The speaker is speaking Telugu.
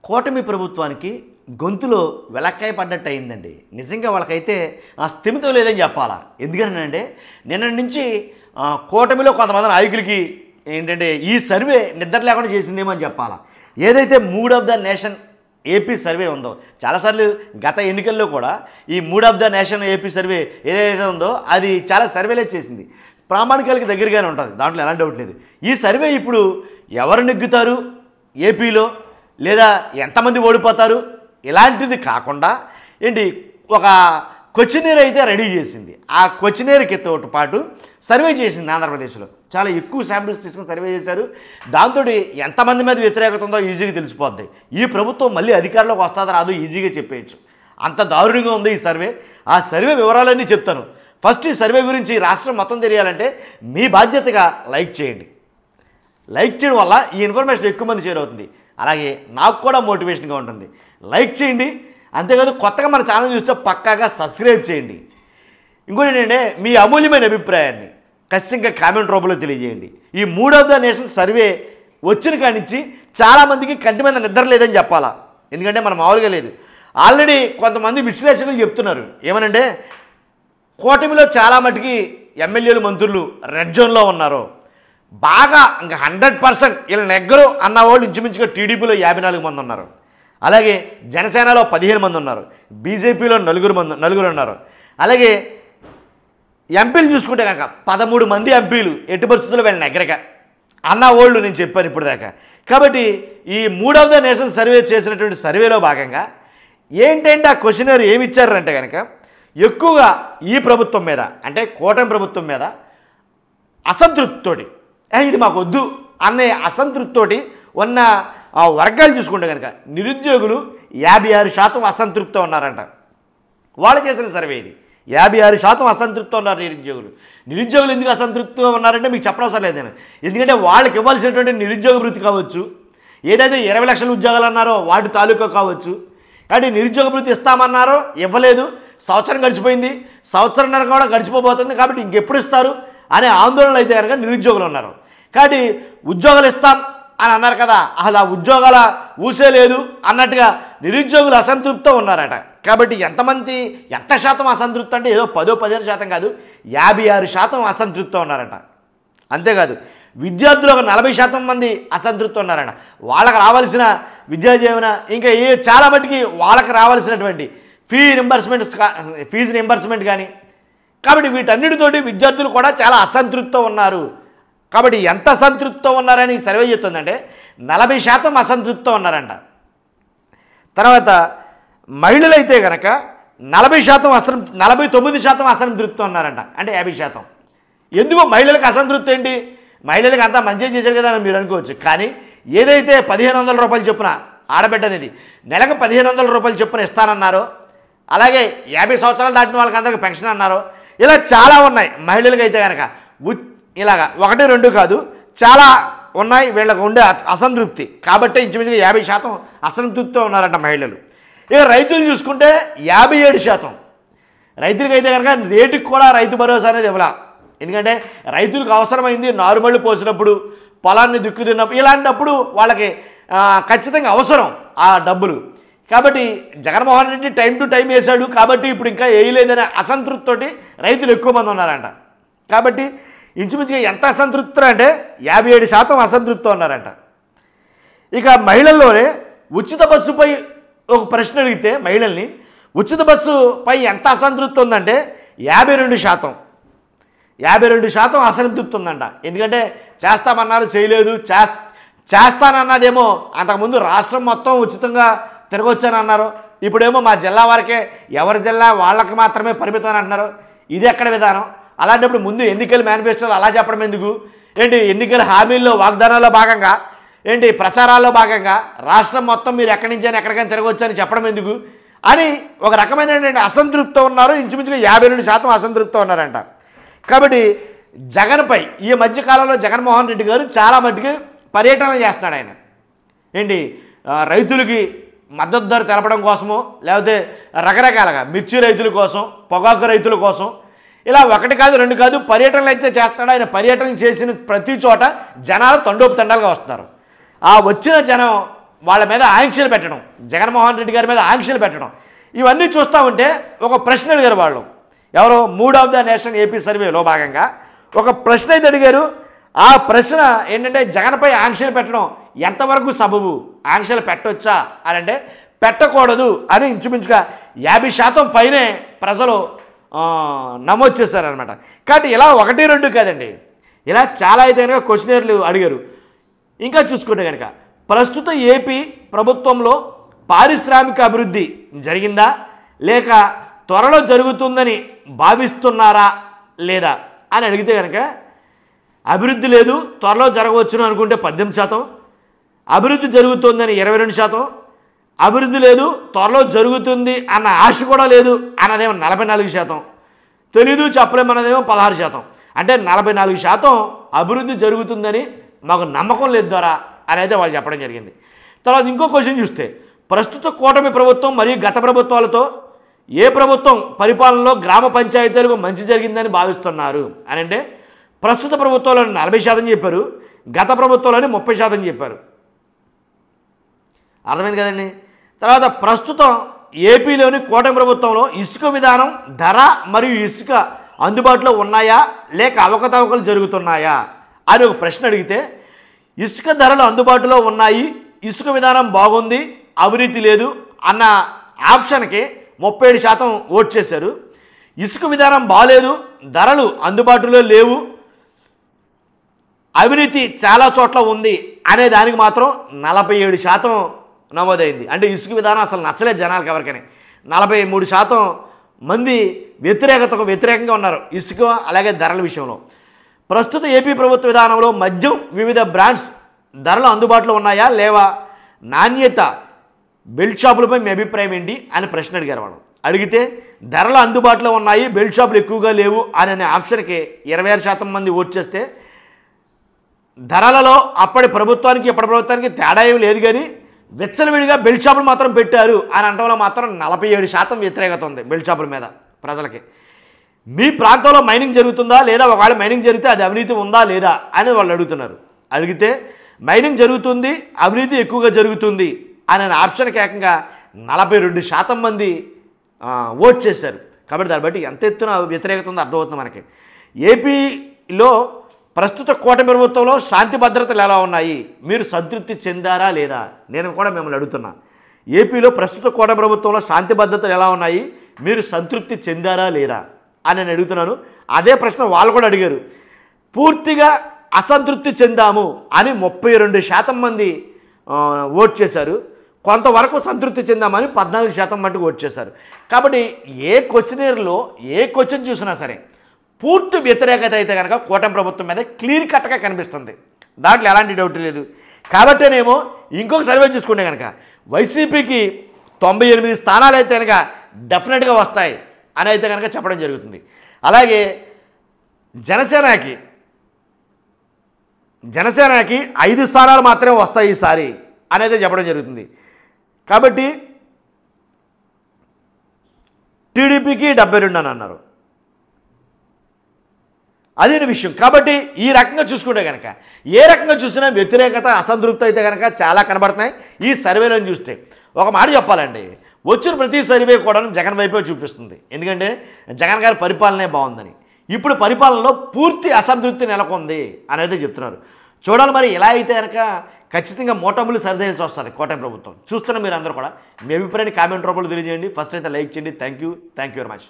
కూటమి ప్రభుత్వానికి గొంతులో వెలక్కాయ పడ్డట్టు అయిందండి. నిజంగా వాళ్ళకైతే ఆ స్థిమితం లేదని చెప్పాలా. ఎందుకంటే నిన్న నుంచి కూటమిలో కొంతమంది నాయకులకి ఏంటంటే ఈ సర్వే నిద్ర లేకుండా చేసిందేమో అని చెప్పాలా. ఏదైతే mood of the nation AP survey ఉందో, చాలాసార్లు గత ఎన్నికల్లో కూడా ఈ mood of the nation AP survey ఏదైతే ఉందో అది చాలా సర్వేలే చేసింది. ప్రామాణికాలకి దగ్గరగానే ఉంటుంది, దాంట్లో ఎలాంటి డౌట్ లేదు. ఈ సర్వే ఇప్పుడు ఎవరు నెగ్గుతారు ఏపీలో, లేదా ఎంతమంది ఓడిపోతారు, ఇలాంటిది కాకుండా ఏంటి ఒక క్వశ్చనర్ అయితే రెడీ చేసింది. ఆ క్వశ్చనర్కి తోటి పాటు సర్వే చేసింది. ఆంధ్రప్రదేశ్లో చాలా ఎక్కువ శాంపిల్స్ తీసుకుని సర్వే చేశారు. దాంతో ఎంతమంది మీద వ్యతిరేకత ఉందో ఈజీగా తెలిసిపోద్ది. ఈ ప్రభుత్వం మళ్ళీ అధికారంలోకి వస్తుందో రాదో ఈజీగా చెప్పేయచ్చు. అంత దారుణంగా ఉంది ఈ సర్వే. ఆ సర్వే వివరాలన్నీ చెప్తాను. ఫస్ట్ ఈ సర్వే గురించి రాష్ట్రం మొత్తం తెలియాలంటే మీ బాధ్యతగా లైక్ చేయండి. లైక్ చేయడం వల్ల ఈ ఇన్ఫర్మేషన్ ఎక్కువ మంది షేర్ అవుతుంది. అలాగే నాకు కూడా మోటివేషన్గా ఉంటుంది. లైక్ చేయండి. అంతేకాదు కొత్తగా మన ఛానల్ చూస్తే పక్కాగా సబ్స్క్రైబ్ చేయండి. ఇంకోటి ఏంటంటే మీ అమూల్యమైన అభిప్రాయాన్ని ఖచ్చితంగా కామెంట్ రూపంలో తెలియజేయండి. ఈ mood of the nation survey వచ్చిన కాడి నుంచి చాలామందికి కంటి మీద నిద్ర లేదని చెప్పాలా. ఎందుకంటే మనం మామూలుగా లేదు. ఆల్రెడీ కొంతమంది విశ్లేషకులు చెప్తున్నారు ఏమనంటే కూటమిలో చాలా మటుకి ఎమ్మెల్యేలు మంత్రులు రెడ్ జోన్లో ఉన్నారు. బాగా ఇంకా 100% వీళ్ళ నెగ్గరు అన్న వాళ్ళు ఇంచుమించుగా టీడీపీలో 54 మంది ఉన్నారు. అలాగే జనసేనలో 15 మంది ఉన్నారు. బీజేపీలో నలుగురు ఉన్నారు. అలాగే ఎంపీలు చూసుకుంటే కనుక 13 మంది ఎంపీలు ఎట్టి పరిస్థితుల్లో వీళ్ళ నెగ్గరక అన్న వాళ్ళు నేను చెప్పాను ఇప్పుడు దాకా. కాబట్టి ఈ mood of the nation survey చేసినటువంటి సర్వేలో భాగంగా ఏంటంటే ఆ క్వశ్చనర్ ఏమి ఇచ్చారంటే కనుక ఎక్కువగా ఈ ప్రభుత్వం మీద అంటే కూటమి ప్రభుత్వం మీద అసంతృప్తితోటి ఇది మాకు వద్దు అనే అసంతృప్తితోటి ఉన్న వర్గాలు చూసుకుంటే కనుక నిరుద్యోగులు 56% అసంతృప్తితో ఉన్నారంట. వాళ్ళు చేసిన సర్వే ఇది. 56% అసంతృప్తితో ఉన్నారు నిరుద్యోగులు ఎందుకు అసంతృప్తితో ఉన్నారంటే మీకు చెప్పనవసరం లేదు నేను. ఎందుకంటే వాళ్ళకి ఇవ్వాల్సినటువంటి నిరుద్యోగ భృతి కావచ్చు, ఏదైతే 20 లక్షల ఉద్యోగాలు అన్నారో వాటి తాలూకా కావచ్చు. కాబట్టి నిరుద్యోగ భృతి ఇస్తామన్నారో ఇవ్వలేదు. సంవత్సరం గడిచిపోయింది, సంవత్సరంన్నర కూడా గడిచిపోబోతుంది. కాబట్టి ఇంకెప్పుడు ఇస్తారు అనే ఆందోళనలు అయితే కనుక నిరుద్యోగులు ఉన్నారు. కాబట్టి ఉద్యోగాలు ఇస్తాం అని అన్నారు కదా, అసలు ఆ ఉద్యోగాల ఊసే లేదు అన్నట్టుగా నిరుద్యోగులు అసంతృప్తితో ఉన్నారట. కాబట్టి ఎంత శాతం అసంతృప్తి అంటే ఏదో 10-15% కాదు, 56% అసంతృప్తితో ఉన్నారట. అంతేకాదు విద్యార్థులు ఒక 40% మంది అసంతృప్తి ఉన్నారట. వాళ్ళకి రావాల్సిన విద్యా జీవన ఇంకా చాలా మటుకి వాళ్ళకి రావాల్సినటువంటి ఫీజు రింబర్స్మెంట్ కానీ. కాబట్టి వీటన్నిటితోటి విద్యార్థులు కూడా చాలా అసంతృప్తితో ఉన్నారు. కాబట్టి ఎంత అసంతృప్తితో ఉన్నారని సర్వే చెప్తుందంటే 40% అసంతృప్తితో ఉన్నారంట. తర్వాత మహిళలు అయితే కనుక 49% అసంతృప్తితో ఉన్నారంట. అంటే 50%. ఎందుకు మహిళలకు అసంతృప్తి ఏంటి? మహిళలకు అంతా మంచిగా చేశారు కదా అని మీరు అనుకోవచ్చు. కానీ ఏదైతే 1500 రూపాయలు చొప్పున ఆడబిడ్డ అనేది నెలకు 1500 రూపాయలు చొప్పున ఇస్తానన్నారో, అలాగే 50 సంవత్సరాలు దాటిన వాళ్ళకి అందరికీ పెన్షన్ అన్నారో, ఇలా చాలా ఉన్నాయి. మహిళలకు అయితే కనుక ఇలాగా 1-2 కాదు చాలా ఉన్నాయి వీళ్ళకు ఉండే అసంతృప్తి. కాబట్టి ఇంచుమించుగా 50% అసంతృప్తితో ఉన్నారంట మహిళలు. ఇక రైతులు చూసుకుంటే 57%. రైతులకైతే కనుక రేటుకి కూడా రైతు భరోసా అనేది ఇవ్వాల. ఎందుకంటే రైతులకు అవసరమైంది నారుమళ్ళు పోసినప్పుడు, పొలాన్ని దుక్కుతున్నప్పుడు, ఇలాంటప్పుడు వాళ్ళకి ఖచ్చితంగా అవసరం ఆ డబ్బులు. కాబట్టి Jaganmohan Reddy time to time వేశాడు కాబట్టి ఇప్పుడు ఇంకా వేయలేదనే అసంతృప్తితోటి రైతులు ఎక్కువ మంది ఉన్నారంట. కాబట్టి ఇంచుమించుగా ఎంత అసంతృప్తి అంటే 57% అసంతృప్తితో ఉన్నారంట. ఇక మహిళల్లోనే ఉచిత బస్సుపై ఒక ప్రశ్న అడిగితే మహిళల్ని ఉచిత బస్సుపై ఎంత అసంతృప్తి ఉందంటే 52% అసంతృప్తి ఉందంట. ఎందుకంటే చేస్తామన్నారు చేయలేదు, చేస్తానన్నదేమో అంతకుముందు రాష్ట్రం మొత్తం ఉచితంగా తిరగొచ్చని అన్నారు. ఇప్పుడేమో మా జిల్లా వరకే, ఎవరి జిల్లా వాళ్ళకి మాత్రమే పరిమితం అని అంటున్నారు. ఇది ఎక్కడ విధానం? అలాంటప్పుడు ముందు ఎన్నికల మేనిఫెస్టోలు అలా చెప్పడం ఎందుకు? ఏంటి ఎన్నికల హామీల్లో వాగ్దానాల్లో భాగంగా ఏంటి ప్రచారాల్లో భాగంగా రాష్ట్రం మొత్తం మీరు ఎక్కడి నుంచి అని ఎక్కడికైనా తిరగొచ్చని చెప్పడం ఎందుకు అని ఒక రకమైనటువంటి అసంతృప్తితో ఉన్నారు. ఇంచుమించుగా 52% అసంతృప్తితో ఉన్నారంట. కాబట్టి జగన్పై ఈ మధ్యకాలంలో జగన్మోహన్ రెడ్డి గారు చాలా మట్టుకు పర్యటనలు చేస్తున్నాడు. ఆయన ఏంటి రైతులకి మద్దతు ధర తెలపడం కోసమో, లేకపోతే రకరకాలుగా మిర్చి రైతుల కోసం, పొగాకు రైతుల కోసం, ఇలా 1 కాదు 2 కాదు పర్యటనలు అయితే చేస్తాడు. ఆయన పర్యటనలు చేసిన ప్రతి చోట జనాలు తండోపు తండాలుగా వస్తున్నారు. ఆ వచ్చిన జనం వాళ్ళ మీద ఆంక్షలు పెట్టడం, జగన్మోహన్ రెడ్డి గారి మీద ఆంక్షలు పెట్టడం, ఇవన్నీ చూస్తూ ఉంటే ఒక ప్రశ్న అడిగారు వాళ్ళు. ఎవరో mood of the nation AP సర్వేలో భాగంగా ఒక ప్రశ్న అయితే అడిగారు. ఆ ప్రశ్న ఏంటంటే జగన్పై ఆంక్షలు పెట్టడం ఎంతవరకు సబబు, ఆంక్షలు పెట్టొచ్చా అని అంటే పెట్టకూడదు అని ఇంచుమించుగా 50% పైనే ప్రజలు నమోదు చేశారనమాట. కాబట్టి ఇలా 1-2 కాదండి, ఇలా చాలా అయితే కనుక క్వశ్చనర్లు అడిగారు. ఇంకా చూసుకుంటే కనుక ప్రస్తుత ఏపీ ప్రభుత్వంలో పారిశ్రామిక అభివృద్ధి జరిగిందా లేక త్వరలో జరుగుతుందని భావిస్తున్నారా లేదా అని అడిగితే కనుక అభివృద్ధి లేదు, త్వరలో జరగవచ్చును అనుకుంటే 18%, అభివృద్ధి జరుగుతుందని 22%, అభివృద్ధి లేదు త్వరలో జరుగుతుంది అన్న ఆశ కూడా లేదు అన్నదేమో 44%, తెలీదు చెప్పలేమన్నదేమో 16%. అంటే 44% అభివృద్ధి జరుగుతుందని మాకు నమ్మకం లేదు ద్వారా అని అయితే వాళ్ళు చెప్పడం జరిగింది. తర్వాత ఇంకో క్వశ్చన్ చూస్తే ప్రస్తుత కూటమి ప్రభుత్వం మరియు గత ప్రభుత్వాలతో ఏ ప్రభుత్వం పరిపాలనలో గ్రామ పంచాయతీలకు మంచి జరిగిందని భావిస్తున్నారు అని అంటే ప్రస్తుత ప్రభుత్వంలో 40% చెప్పారు, గత ప్రభుత్వంలోని 30% చెప్పారు. అర్థమైంది కదండి. తర్వాత ప్రస్తుతం ఏపీలోని కూటమి ప్రభుత్వంలో ఇసుక విధానం ధర మరియు ఇసుక అందుబాటులో ఉన్నాయా లేక అవకతవకలు జరుగుతున్నాయా అని ఒక ప్రశ్న అడిగితే ఇసుక ధరలు అందుబాటులో ఉన్నాయి, ఇసుక విధానం బాగుంది, అవినీతి లేదు అన్న ఆప్షన్కి 37% ఓట్ చేశారు. ఇసుక విధానం బాగాలేదు, ధరలు అందుబాటులో లేవు, అవినీతి చాలా చోట్ల ఉంది అనే దానికి మాత్రం 47% నమోదైంది. అంటే ఇసుక విధానం అసలు నచ్చలేదు జనాలకు ఎవరికైనా. 43% మంది వ్యతిరేకంగా ఉన్నారు ఇసుక అలాగే ధరల విషయంలో. ప్రస్తుత ఏపీ ప్రభుత్వ విధానంలో మద్యం వివిధ బ్రాండ్స్ ధరలు అందుబాటులో ఉన్నాయా లేవా, నాణ్యత బెల్ట్ షాపులపై మీ అభిప్రాయం ఏంటి అని ప్రశ్న అడిగారు వాళ్ళు. అడిగితే ధరలు అందుబాటులో ఉన్నాయి, బెల్ట్ షాపులు ఎక్కువగా లేవు అనే ఆప్షన్కి 26% మంది ఓట్ చేస్తే ధరలలో అప్పటి ప్రభుత్వానికి ఇప్పటి ప్రభుత్వానికి తేడా ఏమి లేదు, కానీ విచ్చలవిడిగా బెల్ట్ షాపులు మాత్రం పెట్టారు అని అనడంలో మాత్రం 47% వ్యతిరేకత ఉంది బెల్ట్ షాపుల మీద ప్రజలకి. మీ ప్రాంతంలో మైనింగ్ జరుగుతుందా లేదా, ఒకవేళ మైనింగ్ జరిగితే అది అవినీతి ఉందా లేదా అని వాళ్ళు అడుగుతున్నారు. అడిగితే మైనింగ్ జరుగుతుంది, అవినీతి ఎక్కువగా జరుగుతుంది అనే ఆప్షన్కి ఏకంగా 42% మంది ఓట్ చేశారు. కాబట్టి దాన్ని బట్టి ఎంత ఎత్తున వ్యతిరేకత ఉందో అర్థమవుతుంది మనకి. ఏపీలో ప్రస్తుత కూటమి ప్రభుత్వంలో శాంతి భద్రతలు ఎలా ఉన్నాయి, మీరు సంతృప్తి చెందారా లేదా? నేను కూడా మిమ్మల్ని అడుగుతున్నా, ఏపీలో ప్రస్తుత కూటమి ప్రభుత్వంలో శాంతి భద్రతలు ఎలా ఉన్నాయి, మీరు సంతృప్తి చెందారా లేదా అని నేను అడుగుతున్నాను. అదే ప్రశ్న వాళ్ళు కూడా అడిగారు. పూర్తిగా అసంతృప్తి చెందాము అని 32% మంది ఓట్ చేశారు. కొంతవరకు సంతృప్తి చెందామని 14% మటుకు ఓట్ చేశారు. కాబట్టి ఏ క్వశ్చనర్లో ఏ క్వశ్చన్ చూసినా సరే పూర్తి వ్యతిరేకత అయితే కనుక కూటమి ప్రభుత్వం మీద క్లియర్ కట్గా కనిపిస్తుంది, దాంట్లో ఎలాంటి డౌట్ లేదు. కాబట్టేనేమో ఇంకొక సర్వే చూసుకుంటే కనుక వైసీపీకి 98 స్థానాలు అయితే కనుక డెఫినెట్గా వస్తాయి అని అయితే కనుక చెప్పడం జరుగుతుంది. అలాగే జనసేనకి 5 స్థానాలు మాత్రమే వస్తాయి ఈసారి అనేది చెప్పడం జరుగుతుంది. కాబట్టి టీడీపీకి 72 అని అన్నారు, అదే విషయం. కాబట్టి ఈ రకంగా చూసుకుంటే కనుక ఏ రకంగా చూసినా వ్యతిరేకత అసంతృప్తి అయితే కనుక చాలా కనబడుతున్నాయి ఈ సర్వేలను చూస్తే. ఒక మాట చెప్పాలండి, వచ్చిన ప్రతి సర్వే కూడా జగన్ వైపే చూపిస్తుంది. ఎందుకంటే జగన్ గారి పరిపాలనే బాగుందని. ఇప్పుడు పరిపాలనలో పూర్తి అసంతృప్తి నెలకొంది అనేది చెప్తున్నారు. చూడాలి మరి ఇలా అయితే కనుక ఖచ్చితంగా మోటములు సరిదేయాల్సి వస్తుంది కూటమి ప్రభుత్వం. చూస్తున్న మీరు అందరూ కూడా మీ అభిప్రాయాన్ని కామెంట్ రూపంలో తెలియజేయండి. ఫస్ట్ అయితే లైక్ చేయండి. Thank you very much.